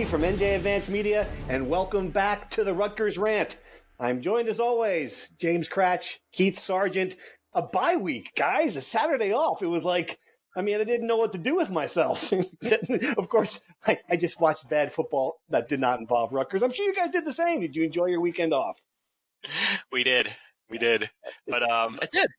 from NJ Advanced Media, and welcome back to the Rutgers Rant. I'm joined as always, James Cratch, Keith Sargent. A bye week, guys, a Saturday off. It was like, I didn't know what to do with myself. Of course, I just watched bad football that did not involve Rutgers. I'm sure you guys did the same. Did you enjoy your weekend off? We did. But I did.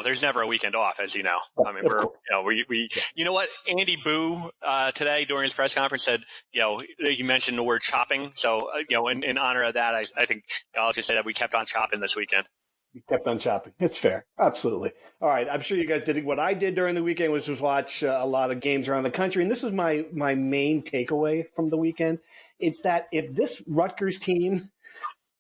There's never a weekend off, as you know. You know what? Andy Boo today during his press conference said, he mentioned the word chopping. So, in honor of that, I think I'll just say that we kept on chopping this weekend. We kept on chopping. It's fair. Absolutely. All right. I'm sure you guys did what I did during the weekend, which was watch a lot of games around the country. And this was my main takeaway from the weekend. It's that if this Rutgers team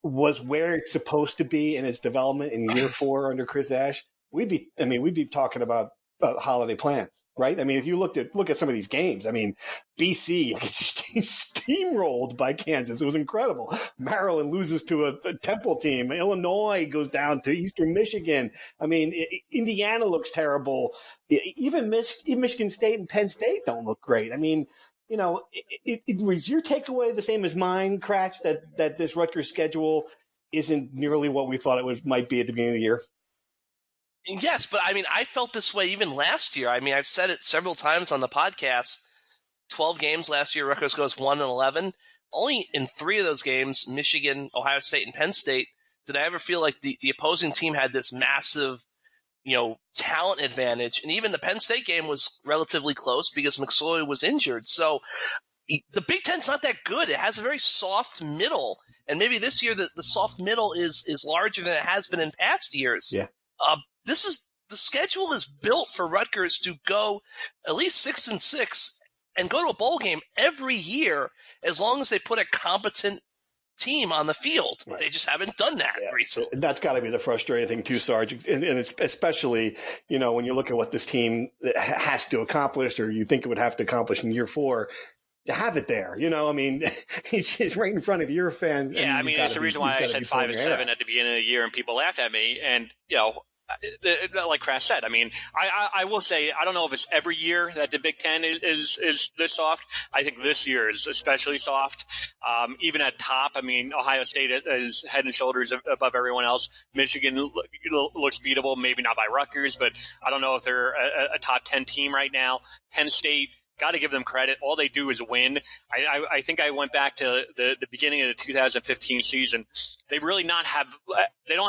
was where it's supposed to be in its development in year 4 under Chris Ash, we'd be talking about holiday plans, right? If you look at some of these games, BC steamrolled by Kansas. It was incredible. Maryland loses to a Temple team. Illinois goes down to Eastern Michigan. Indiana looks terrible. Even Michigan State and Penn State don't look great. Was your takeaway the same as mine, Kratz, that this Rutgers schedule isn't nearly what we thought it might be at the beginning of the year? Yes, but I felt this way even last year. I've said it several times on the podcast. 12 games last year, Rutgers goes 1-11. Only in 3 of those games, Michigan, Ohio State, and Penn State, did I ever feel like the opposing team had this massive, talent advantage. And even the Penn State game was relatively close because McSorley was injured. So the Big Ten's not that good. It has a very soft middle. And maybe this year the soft middle is larger than it has been in past years. Yeah. The schedule is built for Rutgers to go at least 6-6 and go to a bowl game every year as long as they put a competent team on the field. Right. They just haven't done that recently. And that's got to be the frustrating thing too, Sarge. And it's especially, when you look at what this team has to accomplish, or you think it would have to accomplish in year 4, to have it there, it's right in front of your fan. Yeah, there's a reason why I said 5-7 at the beginning of the year, and people laughed at me. And like Crash said, I will say I don't know if it's every year that the Big Ten is this soft. I think this year is especially soft. Even at top, Ohio State is head and shoulders above everyone else. Michigan looks beatable, maybe not by Rutgers, but I don't know if they're a top 10 team right now. Penn State, got to give them credit. All they do is win. I think I went back to the beginning of the 2015 season. They don't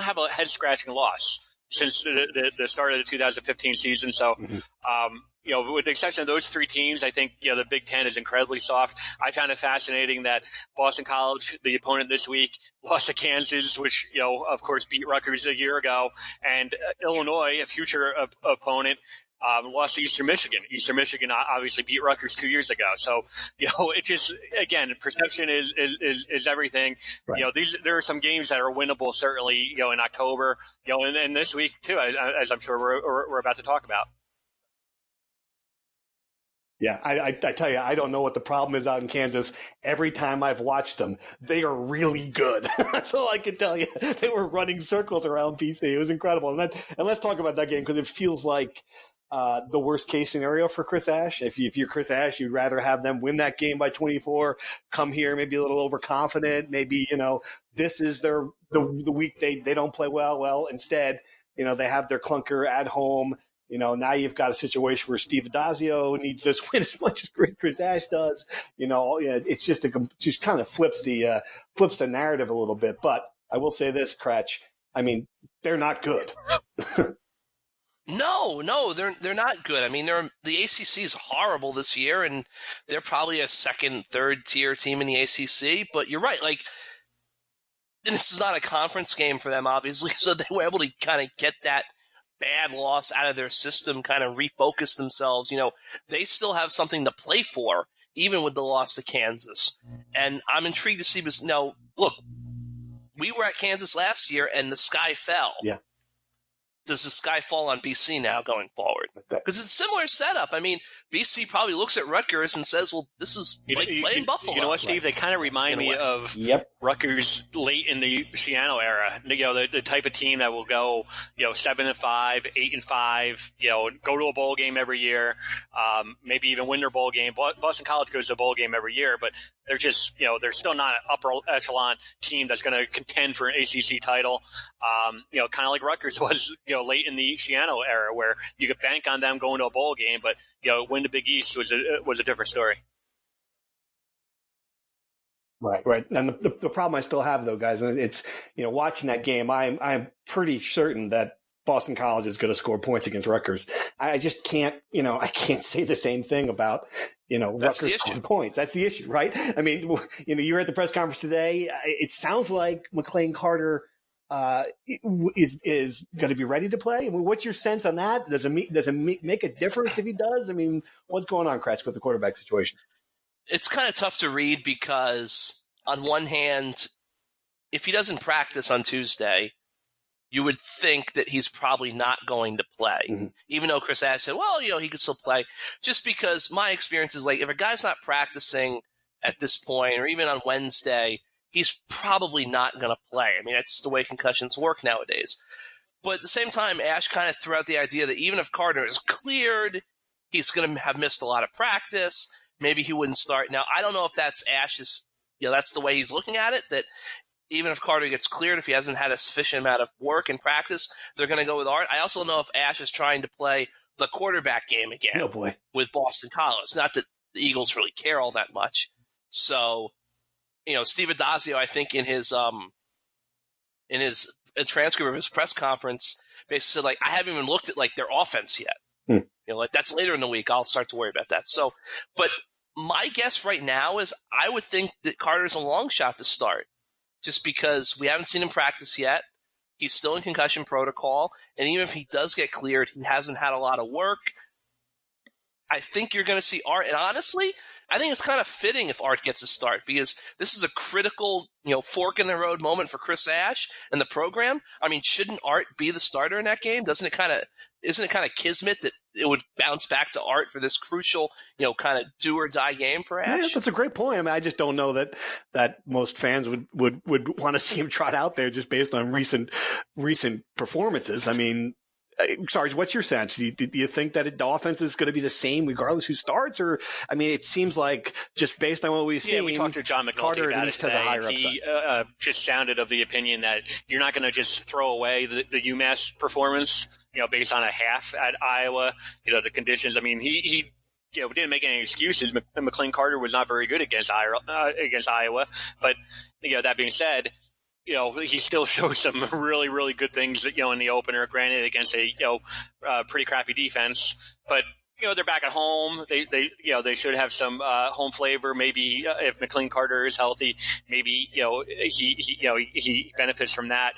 have a head scratching loss since the start of the 2015 season. So, with the exception of those 3 teams, I think, the Big Ten is incredibly soft. I found it fascinating that Boston College, the opponent this week, lost to Kansas, which, of course, beat Rutgers a year ago. And Illinois, a future opponent, lost to Eastern Michigan. Eastern Michigan obviously beat Rutgers 2 years ago. So, it's just, again, perception is everything. Right. There are some games that are winnable, certainly, in October, and this week too, as I'm sure we're about to talk about. Yeah, I tell you, I don't know what the problem is out in Kansas. Every time I've watched them, they are really good. That's all I can tell you. They were running circles around PC. It was incredible. And let's talk about that game, because it feels like the worst case scenario for Chris Ash. If you're Chris Ash, you'd rather have them win that game by 24, come here maybe a little overconfident. Maybe, this is the week they don't play well. Well, instead, they have their clunker at home. Now you've got a situation where Steve Adazio needs this win as much as Chris Ash does. It's just kind of flips the narrative a little bit. But I will say this, Cratch, they're not good. No, they're not good. The ACC is horrible this year, and they're probably a second, third tier team in the ACC. But you're right, and this is not a conference game for them, obviously, so they were able to kind of get that bad loss out of their system, kind of refocus themselves. They still have something to play for, even with the loss to Kansas. And I'm intrigued to see this. Now, look, we were at Kansas last year, and the sky fell. Yeah. does the sky fall on BC now going forward? Because it's a similar setup. I mean, BC probably looks at Rutgers and says, well, this is like playing Buffalo. You know what, Steve? They kind of remind me of Rutgers late in the Schiano era. The type of team that will go, 7-5, 8-5, go to a bowl game every year, maybe even win their bowl game. Boston College goes to a bowl game every year, but they're just, they're still not an upper echelon team that's going to contend for an ACC title. Kind of like Rutgers was, late in the Schiano era, where you could bank on them going to a bowl game, but win the Big East was a different story. Right. And the problem I still have, though, guys, and it's watching that game, I'm pretty certain that Boston College is going to score points against Rutgers. I just can't, I can't say the same thing about, Rutgers scoring points. That's the issue, right? I mean, you were at the press conference today. It sounds like McLean Carter is going to be ready to play. I mean, what's your sense on that? Does it make a difference if he does? I mean, what's going on, Kratz, with the quarterback situation? It's kind of tough to read because, on one hand, if he doesn't practice on Tuesday, you would think that he's probably not going to play, even though Chris Ash said, well, he could still play. Just because my experience is like, if a guy's not practicing at this point, or even on Wednesday, he's probably not going to play. I mean, that's the way concussions work nowadays. But at the same time, Ash kind of threw out the idea that even if Carter is cleared, he's going to have missed a lot of practice. Maybe he wouldn't start. Now, I don't know if that's Ash's, that's the way he's looking at it, that even if Carter gets cleared, if he hasn't had a sufficient amount of work and practice, they're going to go with Art. I also know if Ash is trying to play the quarterback game again with Boston College. Not that the Eagles really care all that much. So, Steve Addazio, I think in his transcript of his press conference, basically said, like, I haven't even looked at their offense yet. That's later in the week. I'll start to worry about that. So, but my guess right now is I would think that Carter's a long shot to start, just because we haven't seen him practice yet. He's still in concussion protocol, and even if he does get cleared, he hasn't had a lot of work. I think you're going to see Art, and honestly, I think it's kind of fitting if Art gets a start, because this is a critical, fork in the road moment for Chris Ash and the program. I mean, shouldn't Art be the starter in that game? Isn't it kind of kismet that it would bounce back to Art for this crucial, kind of do or die game for Ash? Yeah, that's a great point. I mean, I just don't know that most fans would want to see him trot out there just based on recent performances. I mean, Sarge, what's your sense? Do you think that the offense is going to be the same regardless who starts? Or, I mean, it seems like just based on what we've seen, we talked to John McNulty Carter about at least has a higher upside. He just sounded of the opinion that you're not going to just throw away the UMass performance, based on a half at Iowa, the conditions. I mean, he didn't make any excuses. McLean Carter was not very good against Iowa. But, that being said, he still shows some really, really good things, in the opener, granted against a, pretty crappy defense. But, they're back at home. They should have some home flavor. Maybe if McLean Carter is healthy, maybe he benefits from that.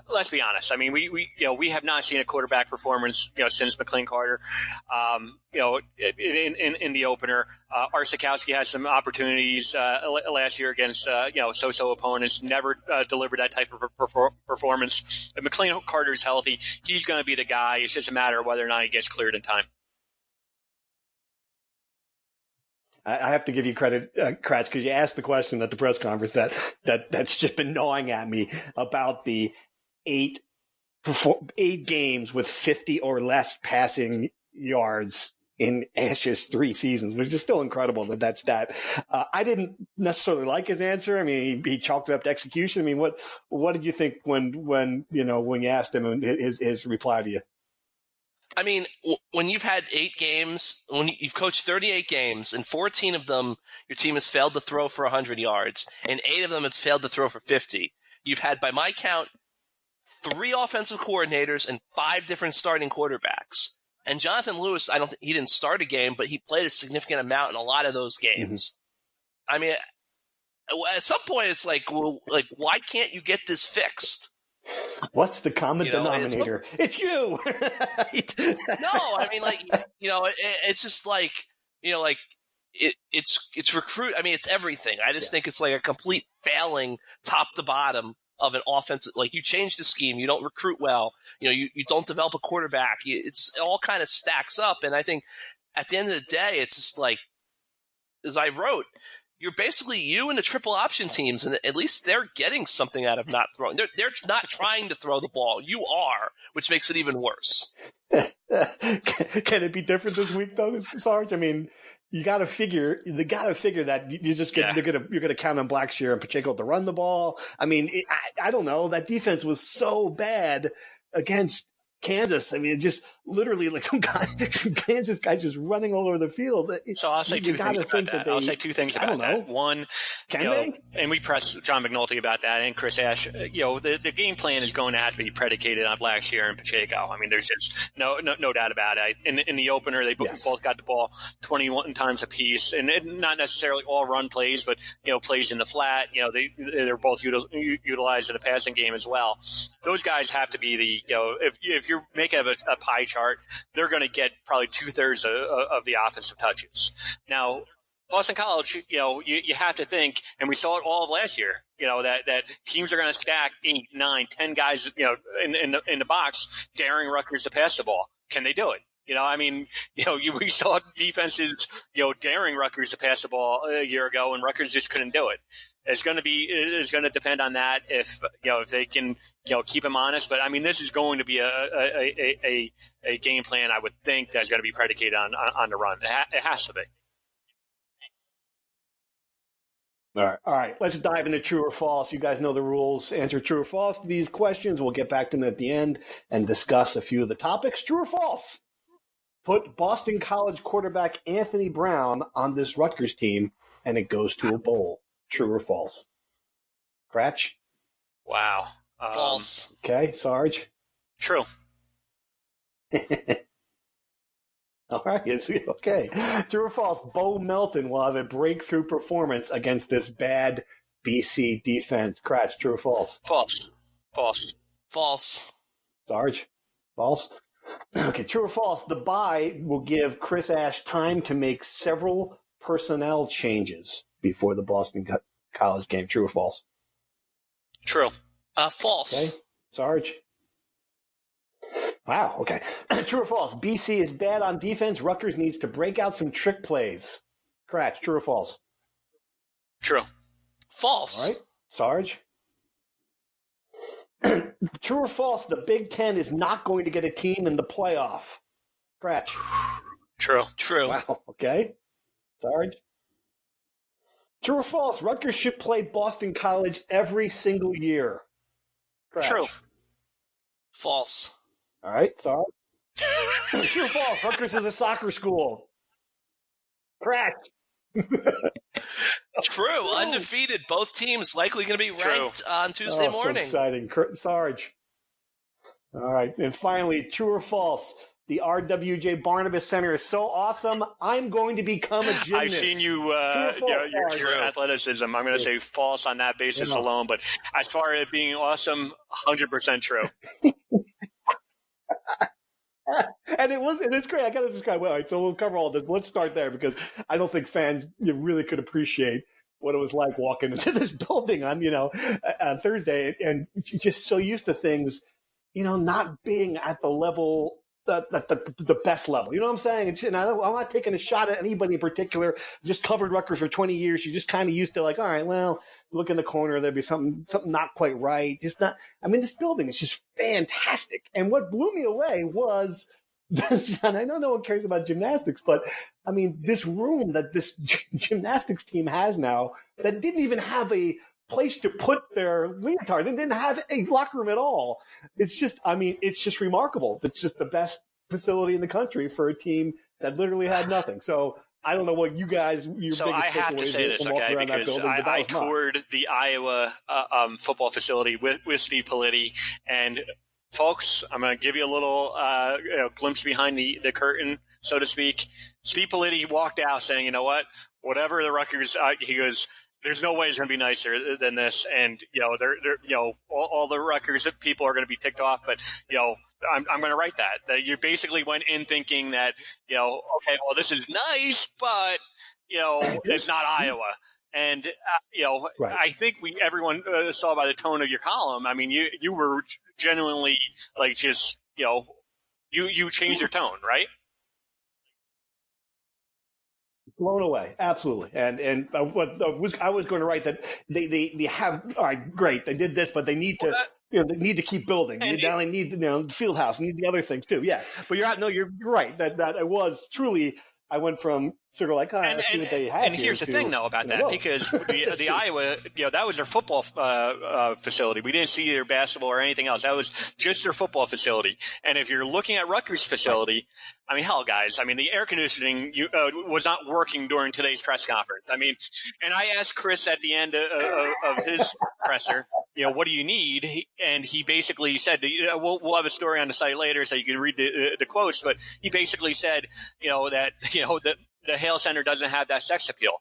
Let's be honest. I mean, we have not seen a quarterback performance since McLean Carter. In the opener, Art Sikowski had some opportunities last year against so-so opponents. Never delivered that type of performance. If McLean Carter is healthy, he's going to be the guy. It's just a matter of whether or not he gets cleared in time. I have to give you credit, Kratz, because you asked the question at the press conference that's just been gnawing at me about the eight games with 50 or less passing yards in Ash's 3 seasons, which is still incredible that's that. I didn't necessarily like his answer. I mean, he chalked it up to execution. I mean, what did you think when you asked him and his reply to you? I mean, when you've had 8 games, when you've coached 38 games, and 14 of them your team has failed to throw for 100 yards, and 8 of them it's failed to throw for 50, you've had, by my count, 3 offensive coordinators and 5 different starting quarterbacks. And Jonathan Lewis, I don't think he didn't start a game, but he played a significant amount in a lot of those games. Mm-hmm. I mean, at some point it's like, well, why can't you get this fixed? What's the common denominator? It's you. No, I mean, it's just it's recruit. I mean, it's everything. I just think it's like a complete failing top to bottom of an offense. Like, you change the scheme, you don't recruit well, you don't develop a quarterback. It's all kind of stacks up. And I think at the end of the day, it's just like, as I wrote, you're basically you and the triple option teams, and at least they're getting something out of not throwing. They're not trying to throw the ball. You are, which makes it even worse. Can it be different this week, though, Sarge? I mean, you got to figure that you're gonna count on Blackshear and Pacheco to run the ball. I mean, I don't know. That defense was so bad against Kansas. I mean, it just literally like some Kansas guys just running all over the field. So I'll say two things about that. I'll say two things about that. One, and we pressed John McNulty about that and Chris Ash. The game plan is going to have to be predicated on Blackshear and Pacheco. I mean, there's just no doubt about it. In the opener, they both got the ball 21 times apiece, and not necessarily all run plays, but plays in the flat. They're both utilized in the passing game as well. Those guys have to be the if you're making a pie chart, they're going to get probably 2/3 of the offensive touches. Now, Boston College, you have to think, and we saw it all of last year, that teams are going to stack 8, 9, 10 guys, in the box, daring Rutgers to pass the ball. Can they do it? We saw defenses, daring Rutgers to pass the ball a year ago, and Rutgers just couldn't do it. It's going to depend on that if they can keep him honest. But I mean, this is going to be a game plan, I would think, that's going to be predicated on the run. It has to be. All right. Let's dive into true or false. You guys know the rules. Answer true or false to these questions. We'll get back to them at the end and discuss a few of the topics. True or false? Put Boston College quarterback Anthony Brown on this Rutgers team, and it goes to a bowl. True or false? Cratch? Wow. False. Okay, Sarge? True. All right, okay. True or false? Bo Melton will have a breakthrough performance against this bad BC defense. Cratch, true or false? False. False. Sarge? False? Okay, true or false? The bye will give Chris Ash time to make several personnel changes before the Boston College game. True or false? True. False. Okay, Sarge? Wow, okay. True or false? BC is bad on defense. Rutgers needs to break out some trick plays. Cratch, true or false? True. False. All right, Sarge? True or false? The Big Ten is not going to get a team in the playoff. Cratch? True. Wow, okay. Sarge? True or false? Rutgers should play Boston College every single year. Cratch? True. False. All right, Sarge? True or false? Rutgers is a soccer school. Cratch? True. Undefeated. Both teams likely going to be ranked on Tuesday morning. So exciting. Sarge. All right. And finally, true or false? The RWJ Barnabas Center is so awesome, I'm going to become a gymnast. I've seen you, your athleticism. I'm going to say false on that basis alone. But as far as it being awesome, 100% true. And it's great. I got to describe. All right, so we'll cover all this. Let's start there because I don't think fans really could appreciate what it was like walking into this building on Thursday and just so used to things, not being at the level. The best level. You know what I'm saying? I'm not taking a shot at anybody in particular. I've just covered Rutgers for 20 years. You're just kind of used to all right, well, look in the corner. There'd be something not quite right. This building is just fantastic. And what blew me away was, and I know no one cares about gymnastics, but this room that this gymnastics team has now that didn't even have a place to put their leotards and didn't have a locker room at all. It's just remarkable. It's just the best facility in the country for a team that literally had nothing. So I don't know what you guys, So I have to say this, okay, because I toured the Iowa football facility with Steve Politti, and folks, I'm going to give you a little glimpse behind the curtain, so to speak. Steve Politti walked out saying, you know what, whatever the Rutgers, he goes, there's no way it's going to be nicer than this, and all the Rutgers people are going to be ticked off. But I'm going to write that you basically went in thinking that okay, well, this is nice, but it's not Iowa. And Right. I think everyone saw by the tone of your column. I mean, you were genuinely like just you changed your tone, right? Blown away, absolutely. And what I was going to write that they have, all right, great, they did this, but they need to. They need to keep building. They need the field house, need the other things too. Yeah, but you're right. That it was truly. I went from sort of like, I see what they have. And here's the thing, though, about that, because the Iowa, that was their football facility. We didn't see their basketball or anything else. That was just their football facility. And if you're looking at Rutgers' facility, I mean, hell, guys, I mean, the air conditioning was not working during today's press conference. I mean, and I asked Chris at the end of his presser, what do you need? And he basically said, we'll have a story on the site later so you can read the quotes, but he basically said, that the Hale Center doesn't have that sex appeal.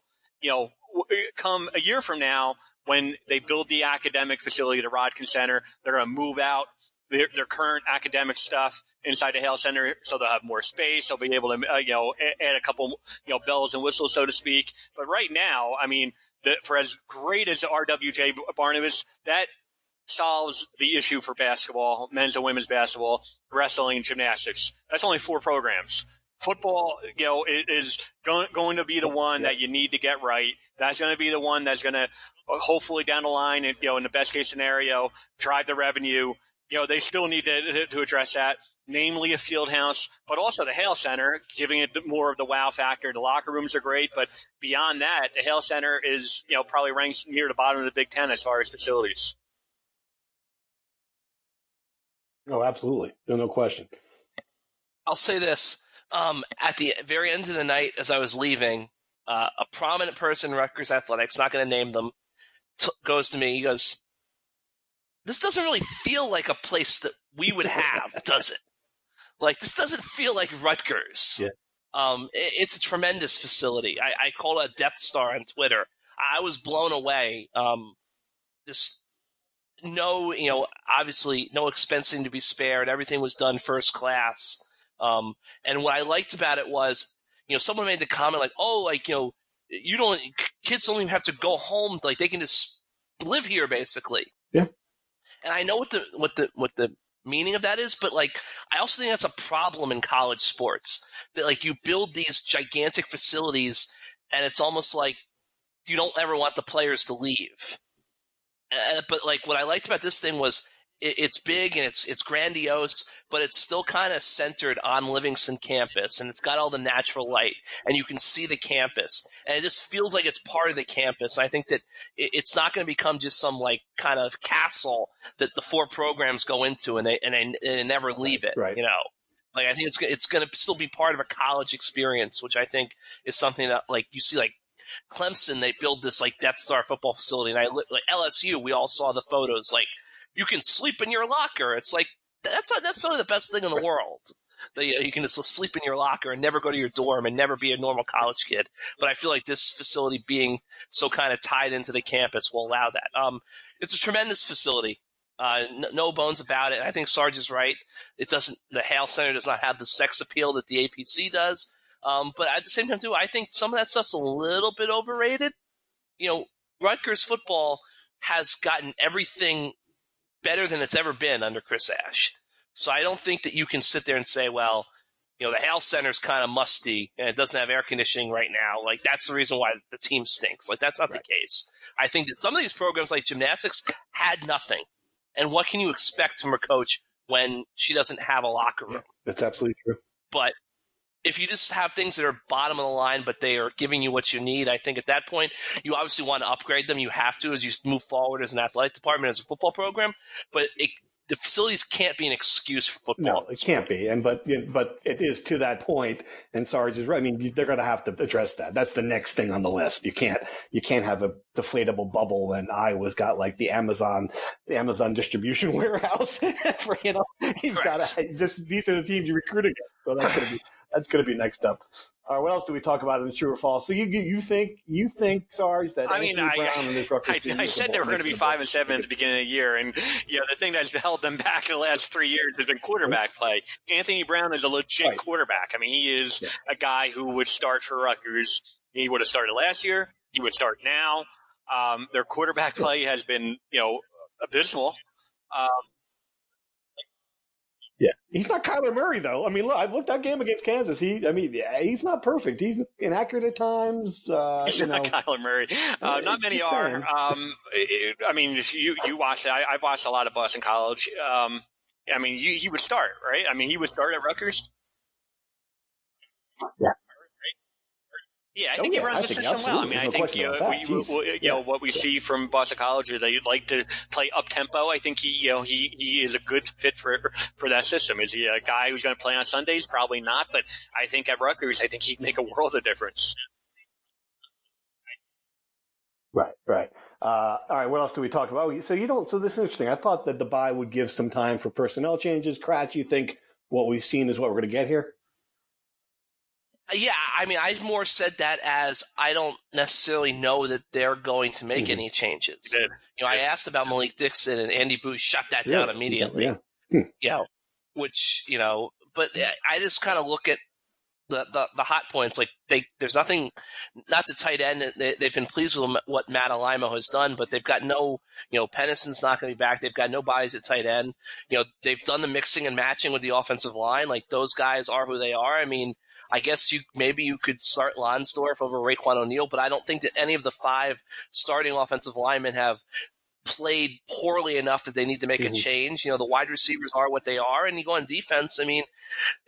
Come a year from now, when they build the academic facility, the Rutgers Center, they're going to move out their current academic stuff inside the Hale Center, so they'll have more space. They'll be able to, add a couple, bells and whistles, so to speak. But right now, I mean, for as great as RWJ Barnabas, that solves the issue for basketball, men's and women's basketball, wrestling, gymnastics. That's only 4 programs. Football, is going to be the one that you need to get right. That's going to be the one that's going to hopefully down the line, in the best case scenario, drive the revenue. They still need to address that, namely a field house, but also the Hale Center, giving it more of the wow factor. The locker rooms are great, but beyond that, the Hale Center is, probably ranks near the bottom of the Big Ten as far as facilities. Oh, absolutely. No question. I'll say this. At the very end of the night, as I was leaving, a prominent person in Rutgers Athletics, not going to name them, goes to me. He goes, "This doesn't really feel like a place that we would have, does it? Like, this doesn't feel like Rutgers." Yeah. It's a tremendous facility. I called it a Death Star on Twitter. I was blown away. Obviously no expensing to be spared. Everything was done first class. And what I liked about it was, someone made the comment like, kids don't even have to go home. Like, they can just live here basically. Yeah. And I know what the meaning of that is, but I also think that's a problem in college sports, that you build these gigantic facilities and it's almost like you don't ever want the players to leave. But what I liked about this thing was it's big and it's grandiose, but it's still kind of centered on Livingston campus, and it's got all the natural light, and you can see the campus, and it just feels like it's part of the campus. I think that it's not going to become just some kind of castle that the 4 programs go into and they never leave it. Right. I think it's going to still be part of a college experience, which I think is something that you see Clemson, they build this Death Star football facility, and LSU, we all saw the photos. You can sleep in your locker. It's that's probably the best thing in the world. That you can just sleep in your locker and never go to your dorm and never be a normal college kid. But I feel like this facility being so kind of tied into the campus will allow that. It's a tremendous facility. No bones about it. I think Sarge is right. The Hale Center does not have the sex appeal that the APC does. But at the same time, too, I think some of that stuff's a little bit overrated. Rutgers football has gotten everything better than it's ever been under Chris Ash. So I don't think that you can sit there and say, well, the Hale Center's kind of musty and it doesn't have air conditioning right now. That's the reason why the team stinks. That's not the case. I think that some of these programs like gymnastics had nothing. And what can you expect from a coach when she doesn't have a locker room? Yeah, that's absolutely true. But if you just have things that are bottom of the line, but they are giving you what you need, I think at that point, you obviously want to upgrade them. You have to as you move forward as an athletic department, as a football program. But the facilities can't be an excuse for football. No, it can't be. But it is to that point, and Sarge is right. I mean, they're going to have to address that. That's the next thing on the list. You can't have a deflatable bubble, and Iowa's got the Amazon distribution warehouse for he's got these are the teams you recruit against. So that's going to be next up. All right, what else do we talk about in the true or false? So you think Sarge that Anthony Brown and this Rutgers team? I said they were going to be 5-7 at the beginning of the year, and the thing that's held them back in the last 3 years has been quarterback play. Anthony Brown is a legit quarterback. I mean, he is a guy who would start for Rutgers. He would have started last year. he would start now. Their quarterback play has been, abysmal. Yeah, he's not Kyler Murray though. I mean, look, I've looked at that game against Kansas. He's not perfect. He's inaccurate at times. He's not Kyler Murray. Not many are. I mean, you watched it. I've watched a lot of Boston College. I mean, he would start, right? I mean, he would start at Rutgers. Yeah. Yeah, I think he runs the system well. I mean, I think what we see from Boston College is they like to play up tempo. I think he is a good fit for that system. Is he a guy who's going to play on Sundays? Probably not. But I think at Rutgers, I think he'd make a world of difference. Right. All right. What else do we talk about? So this is interesting. I thought that the bye would give some time for personnel changes. Kratz, you think what we've seen is what we're going to get here? Yeah, I mean, I more said that as I don't necessarily know that they're going to make any changes. I asked about Malik Dixon, and Andy Booth shut that down immediately. Yeah. But I just kind of look at the hot points. Like there's nothing, not the tight end. They've been pleased with what Matt Alimo has done, but they've got no, Pennison's not going to be back. They've got no bodies at tight end. They've done the mixing and matching with the offensive line. Like those guys are who they are. I mean, I guess maybe you could start Lonsdorf over Raekwon O'Neal, but I don't think that any of the 5 starting offensive linemen have played poorly enough that they need to make a change. The wide receivers are what they are, and you go on defense. I mean,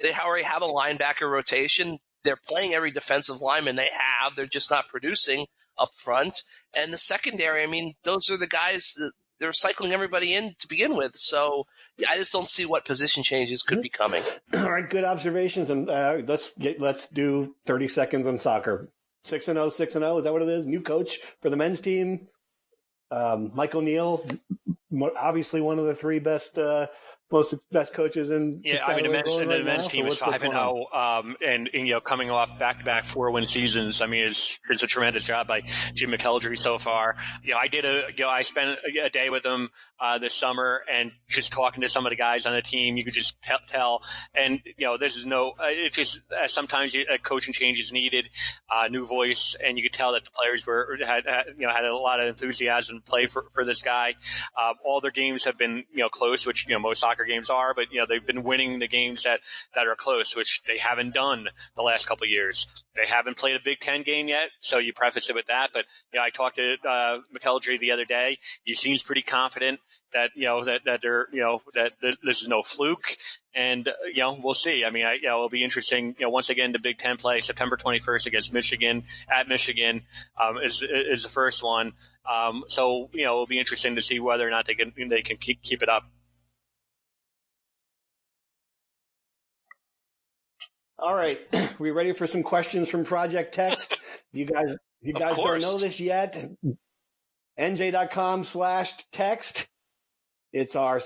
they already have a linebacker rotation. They're playing every defensive lineman they have. They're just not producing up front. And the secondary, I mean, those are the guys that they're cycling everybody in to begin with. So I just don't see what position changes could be coming. All right, good observations. And let's do 30 seconds on soccer. 6-0, 6-0. Is that what it is? New coach for the men's team. Mike O'Neill, obviously one of the 3 best coaches in. Yeah, I mean the men's team is 5-0, and coming off back-to-back 4-win seasons. I mean, it's a tremendous job by Jim McElderry so far. I spent a day with him this summer, and just talking to some of the guys on the team, you could just tell. And this is it's just sometimes a coaching change is needed, new voice, and you could tell that the players had a lot of enthusiasm to play for this guy. All their games have been close, which most soccer games are, but they've been winning the games that are close, which they haven't done the last couple of years. They haven't played a Big Ten game yet, so you preface it with that. But I talked to McElderry the other day. He seems pretty confident that that they're that this is no fluke, and we'll see. I mean, it'll be interesting. Once again, the Big Ten play September 21st against Michigan at Michigan is the first one. So it'll be interesting to see whether or not they can keep it up. All right, we ready for some questions from Project Text? You guys don't know this yet. NJ.com/text. It's our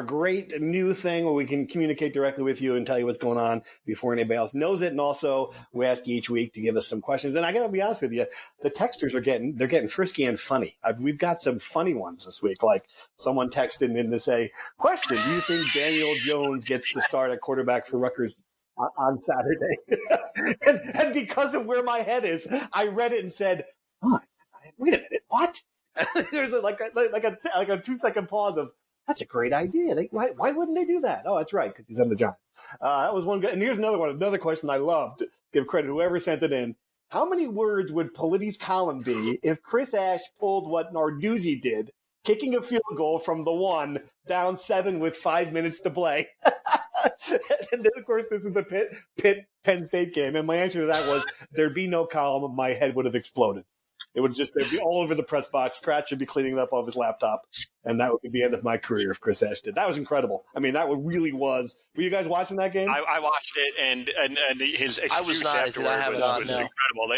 great new thing where we can communicate directly with you and tell you what's going on before anybody else knows it. And also, we ask you each week to give us some questions. And I got to be honest with you, the texters are getting frisky and funny. We've got some funny ones this week. Like someone texted in to say, "Question: do you think Daniel Jones gets to start at quarterback for Rutgers on Saturday?" and because of where my head is, I read it and said, "Oh, wait a minute, what?" There's like a 2-second pause of, that's a great idea. Why wouldn't they do that? Oh, that's right, because he's on the Giants. That was one good. And here's another one. Another question I loved. Give credit to whoever sent it in. How many words would Politi's column be if Chris Ash pulled what Narduzzi did, kicking a field goal from the 1 down 7 with 5 minutes to play? And then, of course, this is the Pitt Penn State game. And my answer to that was, there'd be no column. My head would have exploded. It would just be all over the press box. Kratz should be cleaning it up off his laptop. And that would be the end of my career if Chris Ash did. That was incredible. I mean, that really was. Were you guys watching that game? I watched it, and his excuse afterward was incredible.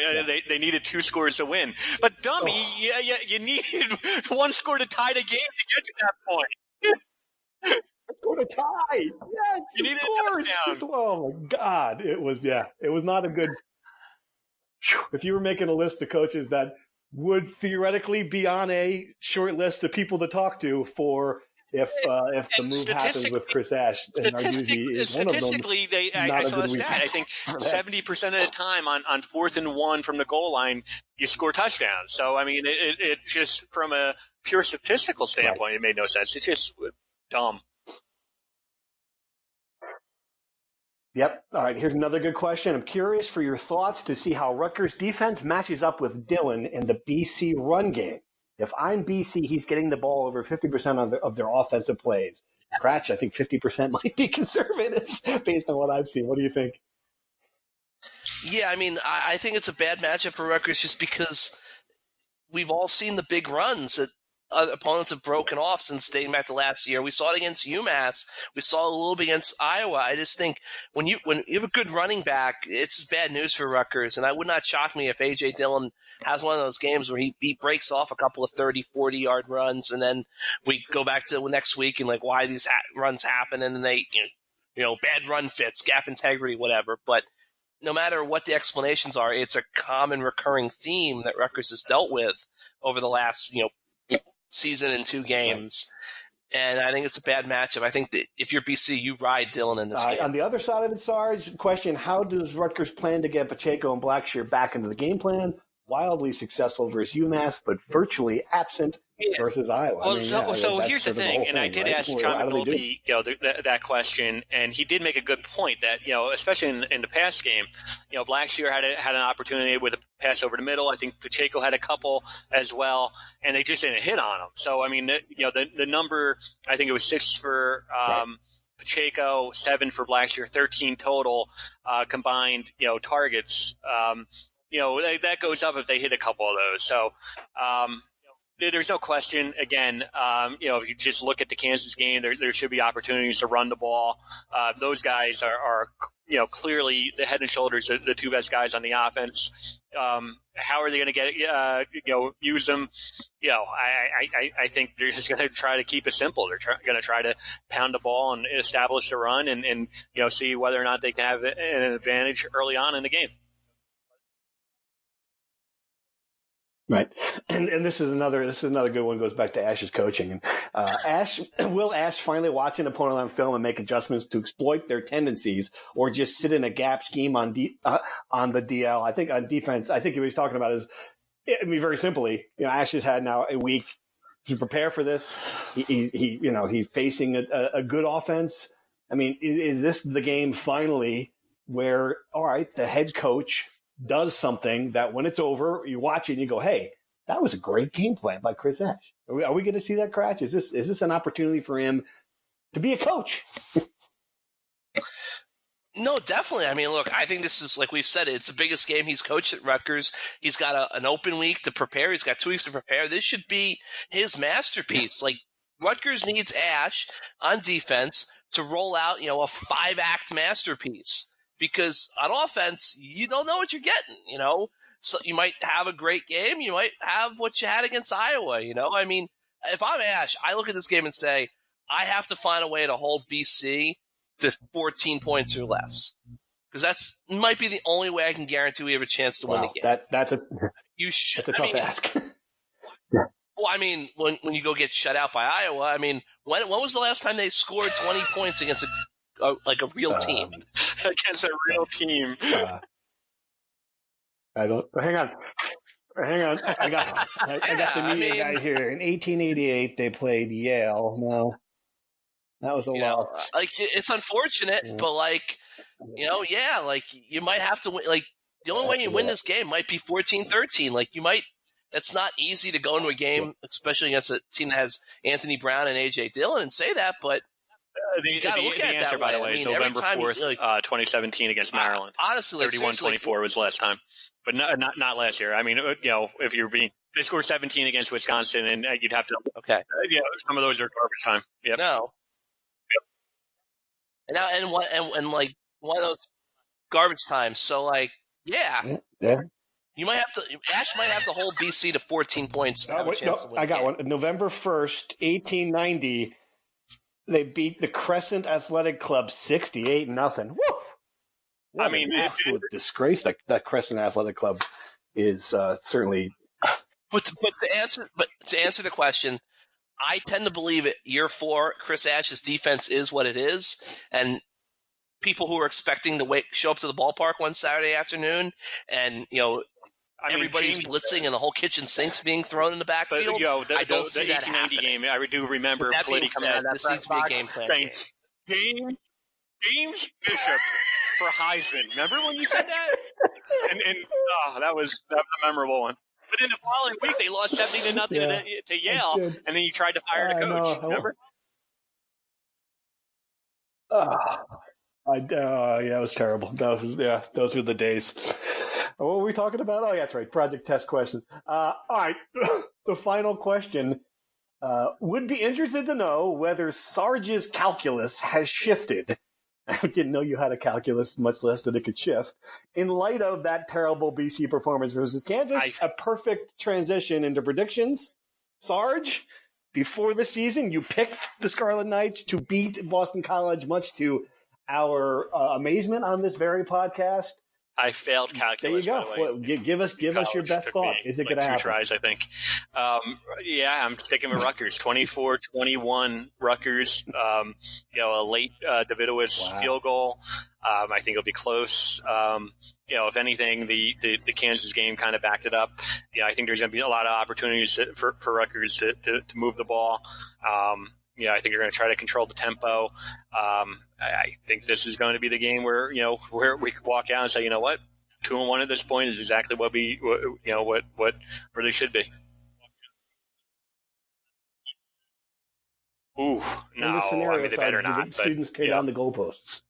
They needed 2 scores to win. But, dummy, you needed 1 score to tie the game to get to that point. Score to tie. Yes, you needed a touchdown. Oh, my God. It was not a good. If you were making a list of coaches that would theoretically be on a short list of people to talk to for if the move happens with Chris Ash, and Narduzzi is one of them. Statistically, I saw a stat. I think 70% of the time on 4th and 1 from the goal line, you score touchdowns. So, I mean, it just from a pure statistical standpoint, It made no sense. It's just dumb. Yep. All right, here's another good question. I'm curious for your thoughts to see how Rutgers defense matches up with Dillon in the BC run game. If I'm BC, he's getting the ball over 50% of their offensive plays. Cratch, I think 50% might be conservative based on what I've seen. What do you think? Yeah, I mean, I think it's a bad matchup for Rutgers just because we've all seen the big runs that opponents have broken off since dating back to last year. We saw it against UMass. We saw it a little bit against Iowa. I just think when you have a good running back, it's bad news for Rutgers. And I would not shock me if A.J. Dillon has one of those games where he breaks off a couple of 30, 40-yard runs, and then we go back to next week and why these runs happen, and then they, bad run fits, gap integrity, whatever. But no matter what the explanations are, it's a common recurring theme that Rutgers has dealt with over the last, season and 2 games. And I think it's a bad matchup. I think that if you're BC, you ride Dillon in this game. On the other side of it, Sarge, question, how does Rutgers plan to get Pacheco and Blackshear back into the game plan? Wildly successful versus UMass, but virtually absent versus Iowa. Well, so here's the thing, and I did ask John McNulty that question, and he did make a good point that, especially in the pass game, Blackshear had an opportunity with a pass over the middle. I think Pacheco had a couple as well, and they just didn't hit on him. So, I mean, the number, I think it was 6 for Pacheco, 7 for Blackshear, 13 total combined, targets. That goes up if they hit a couple of those. So, there's no question. Again, if you just look at the Kansas game, there should be opportunities to run the ball. Those guys are clearly the head and shoulders the 2 best guys on the offense. How are they going to get use them? I think they're just going to try to keep it simple. They're going to try to pound the ball and establish the run, and see whether or not they can have an advantage early on in the game. Right, and this is another good one. Goes back to Ash's coaching, and will Ash finally watch an opponent on film and make adjustments to exploit their tendencies, or just sit in a gap scheme on the DL? I think on defense, I think what he's talking about is, very simply, Ash has had now a week to prepare for this. He's facing a good offense. I mean, is this the game finally where, all right, the head coach does something that when it's over, you watch it and you go, hey, that was a great game plan by Chris Ash. Are we going to see that, Cratch? Is this an opportunity for him to be a coach? No, definitely. I mean, look, I think this is, like we've said, it's the biggest game he's coached at Rutgers. He's got an open week to prepare. He's got 2 weeks to prepare. This should be his masterpiece. Rutgers needs Ash on defense to roll out, a 5-act masterpiece. Because on offense, you don't know what you're getting, So you might have a great game. You might have what you had against Iowa, I mean, if I'm Ash, I look at this game and say, I have to find a way to hold BC to 14 points or less. Because that's might be the only way I can guarantee we have a chance to win the game. That's a tough ask. Well, I mean, when you go get shut out by Iowa, I mean, when was the last time they scored 20 points against a real team? Against a real team. I don't. Hang on. I got the media guy here. In 1888, they played Yale. No, that was a loss. It's unfortunate, but you might have to win. The only way you win this game might be 14-13. You might. It's not easy to go into a game, especially against a team that has Anthony Brown and A.J. Dillon, and say that, but you got to look at it that way. By the way, is November 4th, 2017 against Maryland. Honestly, 31-24 was last time, but not last year. I mean, if you're being they scored 17 against Wisconsin, and you'd have to. Okay. Some of those are garbage time. Yep. No. Yep. And one of those garbage times. So yeah. You might have to. Ash might have to hold BC to 14 points. I got one. November 1st, 1890. They beat the Crescent Athletic Club 68-0. Woo! I mean, absolute disgrace. That Crescent Athletic Club is certainly. But to answer the question, I tend to believe it. Year 4, Chris Ash's defense is what it is, and people who are expecting to show up to the ballpark one Saturday afternoon, and everybody's blitzing and the whole kitchen sink's being thrown in the backfield. But, I don't see that 1890 happening. game. I do remember Plitty coming out of that this needs to be a game plan saying, game. James Bishop for Heisman. Remember when you said that? and that was a memorable one. But then the following week they lost 70-0 to Yale, and then you tried to fire the coach. Remember? Yeah, it was terrible. Those were the days. What were we talking about? Oh, yeah, that's right. Project test questions. All right. The final question. Would be interested to know whether Sarge's calculus has shifted. I didn't know you had a calculus, much less that it could shift. In light of that terrible BC performance versus Kansas, a perfect transition into predictions. Sarge, before the season, you picked the Scarlet Knights to beat Boston College, much to our amazement on this very podcast. I failed calculus. There you go. Well, give us your best thought. Is it going to happen? 2 tries, I think. I'm sticking with Rutgers. 24-21 Rutgers. A late Davidowitz field goal. I think it'll be close. If anything, the Kansas game kind of backed it up. I think there's going to be a lot of opportunities for Rutgers to move the ball. I think they're going to try to control the tempo. I think this is going to be the game where we could walk out and say, 2-1 at this point is exactly what really should be. Ooh, no! They better not. Students tear down the goalposts.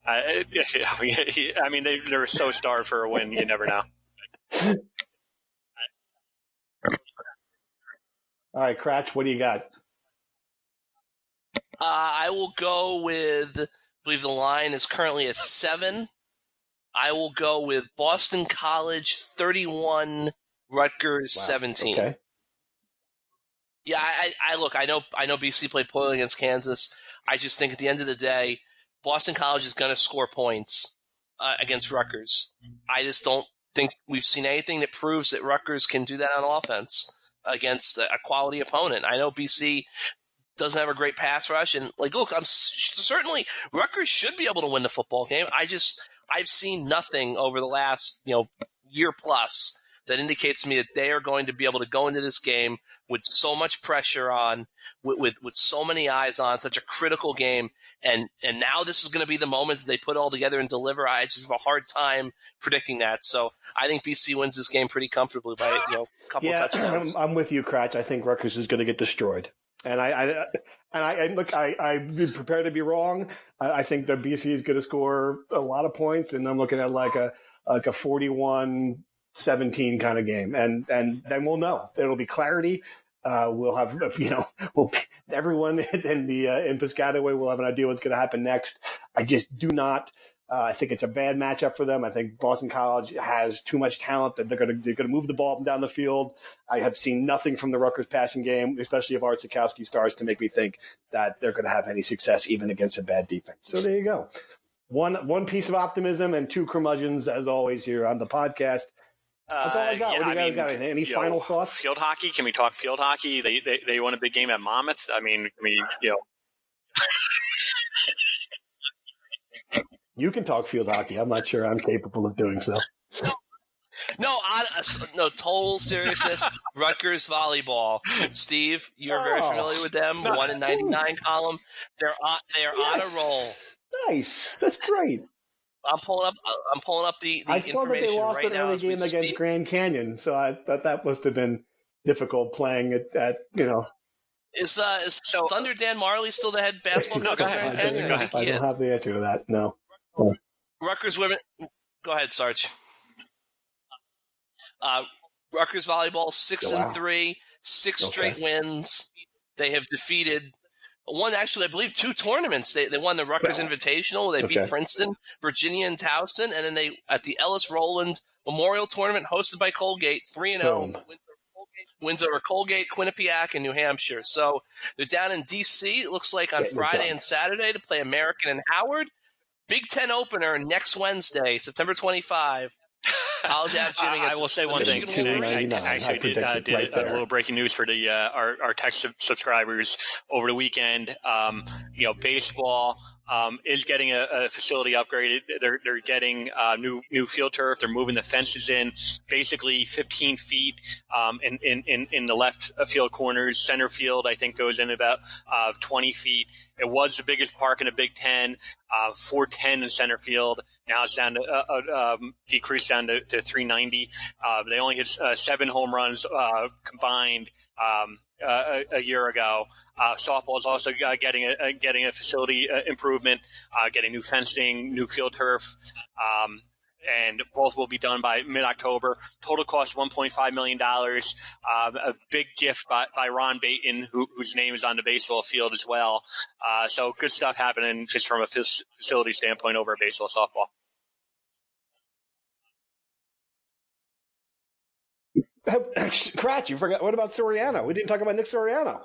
They're so starved for a win. You never know. All right, Cratch, what do you got? I will go with, I believe the line is currently at 7. I will go with Boston College 31, Rutgers 17. Okay. Yeah, I know BC played poorly against Kansas. I just think at the end of the day, Boston College is going to score points against Rutgers. I just don't think we've seen anything that proves that Rutgers can do that on offense against a quality opponent. I know BC doesn't have a great pass rush, and I'm certainly Rutgers should be able to win the football game. I've seen nothing over the last year plus that indicates to me that they are going to be able to go into this game with so much pressure on, with so many eyes on, such a critical game, and now this is going to be the moment that they put it all together and deliver. I just have a hard time predicting that. So I think BC wins this game pretty comfortably by a couple of touchdowns. I'm with you, Cratch. I think Rutgers is going to get destroyed. And I'm prepared to be wrong. I think that BC is going to score a lot of points, and I'm looking at like a 41-17 kind of game, and then we'll know. It'll be clarity. We'll have everyone in Piscataway will have an idea what's going to happen next. I just do not. I think it's a bad matchup for them. I think Boston College has too much talent that they're going to move the ball up and down the field. I have seen nothing from the Rutgers passing game, especially if Art Sikowski starts, to make me think that they're going to have any success even against a bad defense. So there you go. One piece of optimism and 2 curmudgeons, as always, here on the podcast. That's all I got. What do you guys got? Any final thoughts? Field hockey? Can we talk field hockey? They won a big game at Monmouth. You can talk field hockey. I'm not sure I'm capable of doing so. No, total seriousness. Rutgers volleyball. Steve, you're very familiar with them. 1 in 99 column. They are on a roll. Nice. That's great. I'm pulling up the information right now. I saw that they lost an early game against Grand Canyon, so I thought that must have been difficult playing at. Is Thunder Dan Marley still the head basketball coach? Go ahead. I don't have the answer to that. No. Rutgers women. Go ahead, Sarge. Rutgers volleyball 6-3, 6 straight wins. They have defeated I believe 2 tournaments. They won the Rutgers Invitational. They beat Princeton, Virginia, and Towson, and then they at the Ellis Rowland Memorial Tournament hosted by Colgate, 3-0. Wins over Colgate, Quinnipiac, and New Hampshire. So they're down in D.C. It looks like on Friday and Saturday to play American and Howard. Big Ten opener next Wednesday, September 25. College app Jimmy gets I will say one thing. I actually did a little breaking news for the our tech subscribers over the weekend. Baseball is getting a facility upgraded. They're getting new field turf. They're moving the fences in, basically 15 feet in the left field corners. Center field, I think, goes in about 20 feet. It was the biggest park in the Big Ten, 410 in center field. Now it's down to decreased down to 390. They only hit 7 home runs combined a year ago. Softball is also getting a facility improvement, getting new fencing, new field turf. And both will be done by mid-October. Total cost $1.5 million. A big gift by Ron Baton, whose name is on the baseball field as well. So good stuff happening just from a facility standpoint over at baseball softball. Kratch, you forgot. What about Soriano? We didn't talk about Nick Soriano.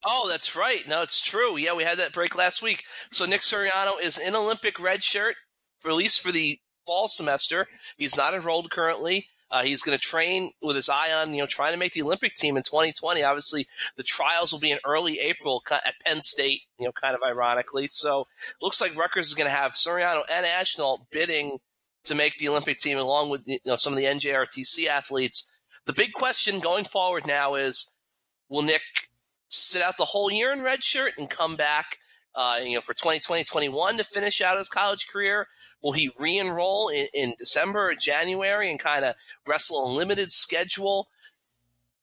Oh, that's right. No, it's true. Yeah, we had that break last week. So Nick Soriano is in Olympic red shirt, at least for the fall semester. He's not enrolled currently. He's going to train with his eye on, trying to make the Olympic team in 2020. Obviously, the trials will be in early April at Penn State, kind of ironically. So looks like Rutgers is going to have Soriano and Ashnault bidding to make the Olympic team along with some of the NJRTC athletes. The big question going forward now is, will Nick sit out the whole year in red shirt and come back for 2020-21 to finish out his college career? Will he re-enroll in December or January and kind of wrestle a limited schedule?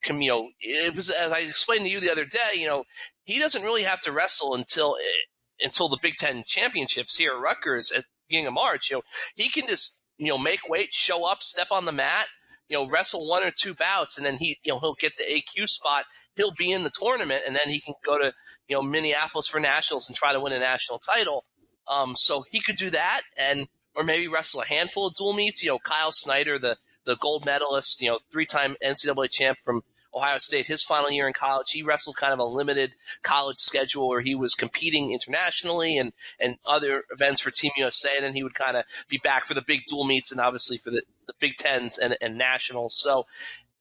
It was, as I explained to you the other day, he doesn't really have to wrestle until the Big Ten championships here at Rutgers at the beginning of March. He can just make weight, show up, step on the mat, wrestle 1 or 2 bouts, and then he'll get the AQ spot. He'll be in the tournament, and then he can go to Minneapolis for nationals and try to win a national title. So he could do that, or maybe wrestle a handful of dual meets. Kyle Snyder, the gold medalist, 3-time NCAA champ from Ohio State, his final year in college, he wrestled kind of a limited college schedule where he was competing internationally and other events for Team USA, and then he would kind of be back for the big dual meets and obviously for the Big Tens and nationals. So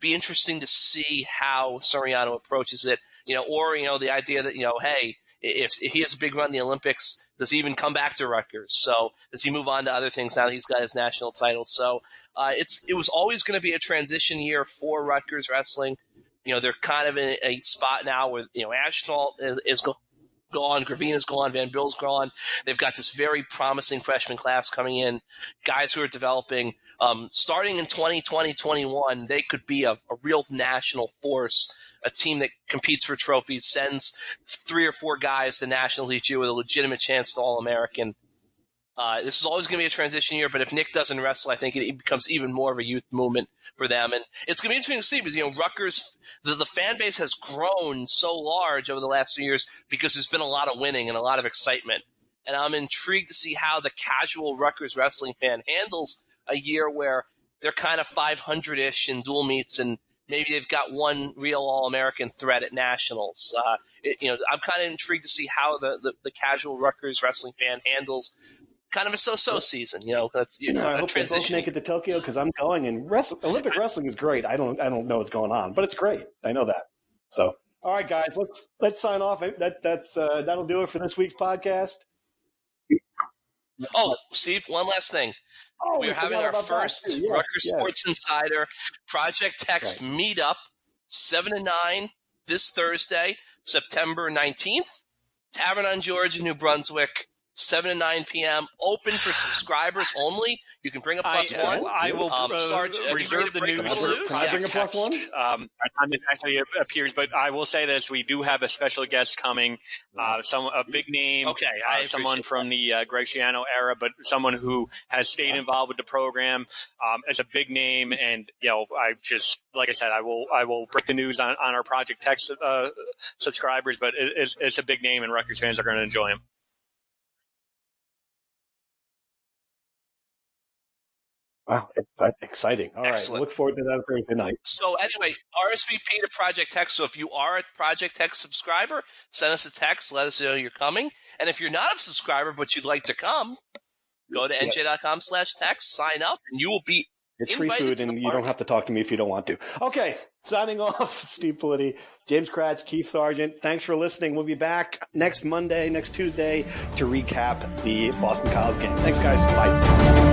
be interesting to see how Soriano approaches it, or the idea that, hey, if he has a big run in the Olympics, does he even come back to Rutgers? So does he move on to other things now that he's got his national title? So it was always going to be a transition year for Rutgers wrestling. They're kind of in a spot now where, Ashnault is gone, Gravina's gone, Van Bill's gone. They've got this very promising freshman class coming in, guys who are developing. Starting in 2020-21, they could be a real national force, a team that competes for trophies, sends 3 or 4 guys to nationals each year with a legitimate chance to All-American. This is always going to be a transition year, but if Nick doesn't wrestle, I think it becomes even more of a youth movement for them. And it's going to be interesting to see because, Rutgers, the fan base has grown so large over the last few years because there's been a lot of winning and a lot of excitement. And I'm intrigued to see how the casual Rutgers wrestling fan handles a year where they're kind of 500-ish in dual meets and maybe they've got one real All-American threat at nationals. I'm kind of intrigued to see how the casual Rutgers wrestling fan handles kind of a so-so season. That's I hope they both make it to Tokyo because I'm going. And Olympic wrestling is great. I don't know what's going on, but it's great. I know that. So, all right, guys, let's sign off. That'll do it for this week's podcast. Oh, Steve, one last thing. We're having our first Rutgers Sports Insider Project Text meetup, 7 to 9 this Thursday, September 19th. Tavern on George in New Brunswick, 7 to 9 p.m. Open for subscribers only. You can bring a +1. I will Sarge, reserve the news. Can I bring a +1? Time actually appears, but I will say this: we do have a special guest coming. A big name. Okay, someone from the Greg Schiano era, but someone who has stayed involved with the program. It's a big name, and I just, like I said, I will break the news on our Project Text subscribers, but it's a big name, and Rutgers fans are going to enjoy him. Wow, exciting. All Excellent. Right, look forward to that Thursday night. So anyway, RSVP to Project Text. So if you are a Project Text subscriber, send us a text. Let us know you're coming. And if you're not a subscriber but you'd like to come, Go to NJ.com/text, sign up, and you will be It's free food, and you don't have to talk to me if you don't want to. Okay, signing off, Steve Politi, James Cratch, Keith Sargent. Thanks for listening. We'll be back next Tuesday, to recap the Boston College game. Thanks, guys. Bye.